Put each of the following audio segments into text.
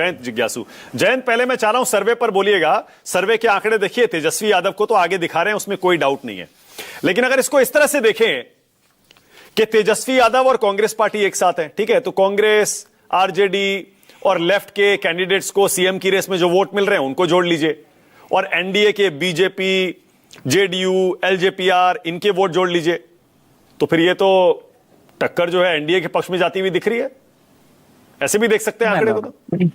जयंत जिज्ञासु। जयंत, पहले मैं चाह रहा हूं सर्वे पर बोलिएगा। सर्वे के आंकड़े देखिए, तेजस्वी यादव को तो आगे दिखा रहे हैं, उसमें कोई डाउट नहीं है। लेकिन अगर इसको इस तरह से देखें कि तेजस्वी यादव और कांग्रेस पार्टी एक साथ है, ठीक है, तो कांग्रेस, आरजेडी और लेफ्ट के कैंडिडेट्स को सीएम की रेस में जो वोट मिल रहे हैं उनको जोड़ लीजिए, और एनडीए के बीजेपी, जेडीयू, एलजेपीआर इनके वोट जोड़ लीजिए, तो फिर ये तो टक्कर जो है एनडीए के पक्ष में जाती हुई दिख रही है। ऐसे भी देख सकते हैं आंकड़े को। तो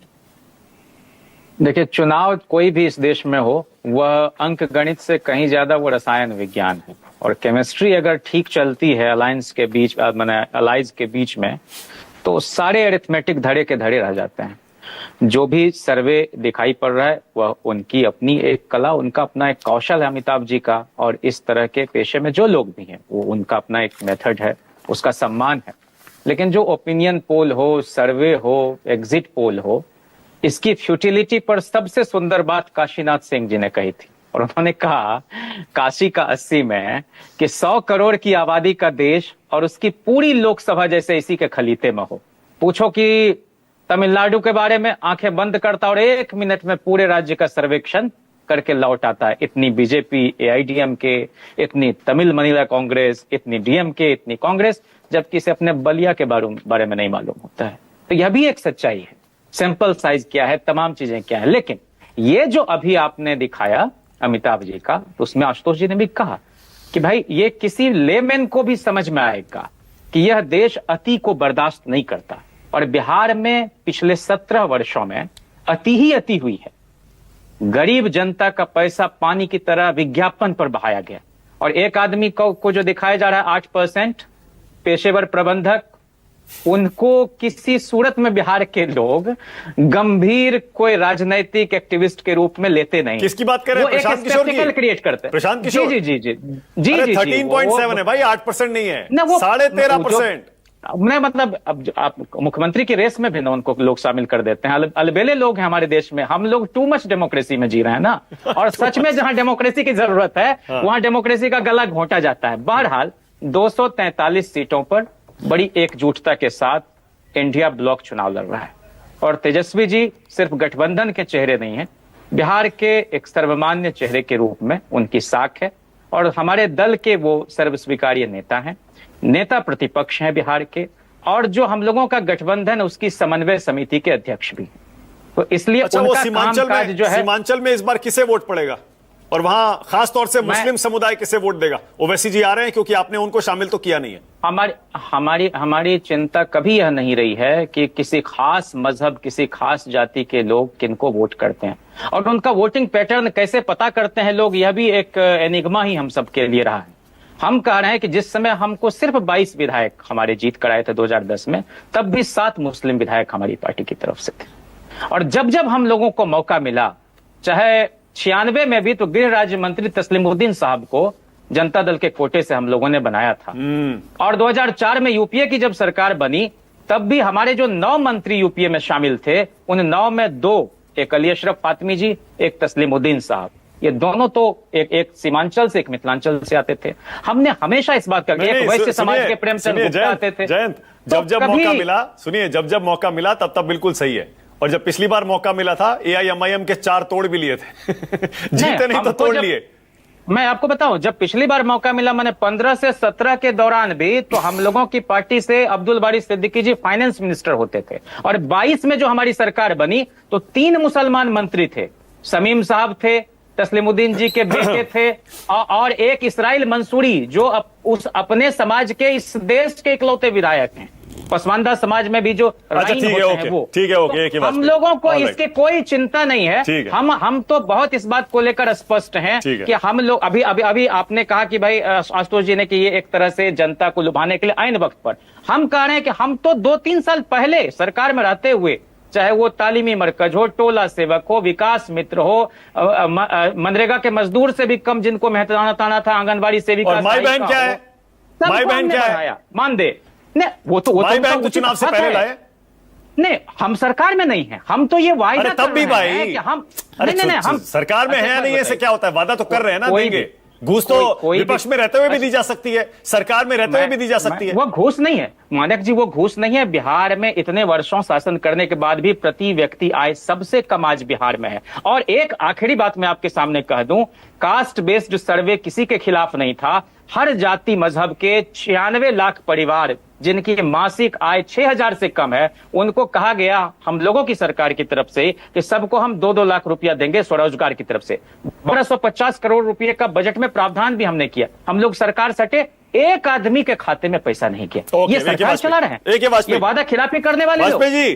देखिए, चुनाव कोई भी इस देश में हो, वह अंक गणित से कहीं ज्यादा वो रसायन विज्ञान है, और केमिस्ट्री अगर ठीक चलती है अलायंस के बीच, माने अलाइज के बीच में, तो सारे अरिथमेटिक धड़े के धड़े रह जाते हैं। जो भी सर्वे दिखाई पड़ रहा है वह उनकी अपनी एक कला, उनका अपना एक कौशल है अमिताभ जी का, और इस तरह के पेशे में जो लोग भी हैं वो उनका अपना एक मेथड है, उसका सम्मान है। लेकिन जो ओपिनियन पोल हो, सर्वे हो, एग्जिट पोल हो, इसकी फ्यूटिलिटी पर सबसे सुंदर बात काशीनाथ सिंह जी ने कही थी, और उन्होंने कहा काशी का 80 में कि 100 करोड़ की आबादी का देश और उसकी पूरी लोकसभा जैसे इसी के खलीते में हो। पूछो कि तमिलनाडु के बारे में आंखें बंद करता और 1 मिनट में पूरे राज्य का सर्वेक्षण करके लौट आता है। इतनी बीजेपी, एआईडीएमके, इतनी तमिल मनीला कांग्रेस, इतनी डीएमके, इतनी कांग्रेस, जबकि इसे अपने बलिया के बारे में नहीं मालूम होता है। तो यह भी एक सच्चाई है। सैंपल साइज क्या है, तमाम चीजें क्या है। लेकिन ये जो अभी आपने दिखाया अमिताभ जी का, तो उसमें आशुतोष जी ने भी कहा कि भाई ये किसी लेमैन को भी समझ में आएगा कि यह देश अति को बर्दाश्त नहीं करता, और बिहार में पिछले 17 वर्षों में अति ही अति हुई है। गरीब जनता का पैसा पानी की तरह विज्ञापन पर बहाया गया, और एक आदमी को जो दिखाया जा रहा है 8% पेशेवर प्रबंधक, उनको किसी सूरत में बिहार के लोग गंभीर कोई राजनीतिक एक्टिविस्ट के रूप में लेते नहीं। किसकी बात कर रहे हैं? प्रशांत किशोर की क्रिएट करते हैं। प्रशांत किशोर जी जी जी जी जी जी 13.7 है भाई, 8% नहीं है, 13.5%। मैं मतलब अब आप मुख्यमंत्री की रेस में भी ना उनको लोग शामिल कर देते हैं। अलबेले लोग हैं हमारे देश में। हम लोग टू मच डेमोक्रेसी में जी रहे हैं ना, और सच में जहां डेमोक्रेसी की जरूरत है वहां डेमोक्रेसी का गला घोंटा जाता है। बहरहाल 243 सीटों पर बड़ी एकजुटता के साथ इंडिया ब्लॉक चुनाव लड़ रहा है, और तेजस्वी जी सिर्फ गठबंधन के चेहरे नहीं है, बिहार के एक सर्वमान्य चेहरे के रूप में उनकी साख है, और हमारे दल के वो सर्वस्वीकार्य नेता हैं, नेता प्रतिपक्ष हैं बिहार के, और जो हम लोगों का गठबंधन उसकी समन्वय समिति के अध्यक्ष भी हैं। तो इसलिए उनका कामकाज जो है, सीमांचल में इस बार किसे वोट पड़ेगा, और वहां खास तौर से मुस्लिम समुदाय किसे वोट देगा? ओवैसी जी आ रहे हैं, क्योंकि आपने उनको शामिल तो किया नहीं है। हमारी चिंता कभी यह नहीं रही है कि किसी खास मजहब, किसी खास जाति के लोग किनको वोट करते हैं, और उनका वोटिंग पैटर्न कैसे पता करते हैं लोग, यह भी एक एनिग्मा ही हम सबके लिए रहा है। हम कह रहे हैं कि जिस समय हमको सिर्फ 22 विधायक हमारे जीत कराए थे 2010 में, तब भी 7 मुस्लिम विधायक हमारी पार्टी की तरफ से थे, और जब जब हम लोगों को मौका मिला, चाहे 96 में भी तो गृह राज्य मंत्री तस्लीमुद्दीन साहब को जनता दल के कोटे से हम लोगों ने बनाया था, और 2004 में यूपीए की जब सरकार बनी तब भी हमारे जो 9 मंत्री यूपीए में शामिल थे, उन 9 में 2, एक अली अशरफ फातमी जी, एक तस्लीमुद्दीन साहब, ये दोनों तो एक सीमांचल से, एक मिथिलांचल से आते थे। हमने हमेशा इस बात का, एक वैश्य समाज के प्रेमचंद गुप्ता आते थे। जयंत, जब मौका मिला, सुनिए, जब मौका मिला तब बिल्कुल सही है, और जब पिछली बार मौका मिला था एआईएमआईएम के 4 तोड़ भी लिए थे जीते नहीं तो तोड़ लिए। मैं आपको बताऊं, जब पिछली बार मौका मिला, मैंने 15 से 17 के दौरान भी तो हम लोगों की पार्टी से अब्दुल बारी सिद्दीकी जी फाइनेंस मिनिस्टर होते थे, और 22 में जो हमारी सरकार बनी तो 3 मुसलमान मंत्री थे, शमीम साहब थे, तस्लीमुद्दीन जी के बेटे थे, और एक इसराइल मंसूरी जो उस अपने समाज के, इस देश के इकलौते विधायक हैं। पसमानदा समाज में भी जो ठीक है, ओके, हम लोगों को इसकी कोई चिंता नहीं है। हम तो बहुत इस बात को लेकर स्पष्ट हैं कि हम लोग अभी आपने कहा कि भाई आशुतोष जी ने कि ये एक तरह से जनता को लुभाने के लिए ऐन वक्त पर, हम कह रहे हैं कि हम तो 2-3 साल पहले सरकार में रहते हुए, चाहे वो तालीमी मरकज हो, टोला सेवक हो, विकास मित्र हो, मनरेगा के मजदूर से भी कम जिनको मेहनताना था, आंगनबाड़ी सेविका, माई बहन क्या है, माई बहन क्या है, मानदेय नहीं, वो तो चुनाव से पहले लाए। नहीं, हम सरकार में नहीं है, हम तो ये वायदा तब भी भाई कि हम नहीं, हम सरकार में है नहीं, ऐसे क्या होता है, वादा तो कर रहे हैं ना, देंगे। घूस तो कोई विपक्ष में रहते हुए भी दी जा सकती है, सरकार में रहते हुए भी दी जा सकती है। वो घूस नहीं है मानक जी, वो घूस नहीं है। बिहार में इतने वर्षों शासन करने के बाद भी प्रति व्यक्ति आय सबसे कम आज बिहार में है। और एक आखिरी बात मैं आपके सामने कह दूं, कास्ट बेस्ड सर्वे किसी के खिलाफ नहीं था। हर जाति मजहब के 96 लाख परिवार जिनकी मासिक आय 6,000 से कम है, उनको कहा गया हम लोगों की सरकार की तरफ से कि सबको हम 2-2 लाख रुपया देंगे स्वरोजगार की तरफ से। 1250 करोड़ रुपए का बजट में प्रावधान भी हमने किया। हम लोग सरकार सटे, एक आदमी के खाते में पैसा नहीं किया। ये सरकार चला रहे हैं, ये वादा खिलाफी करने वाले लोग। वाजपेयी जी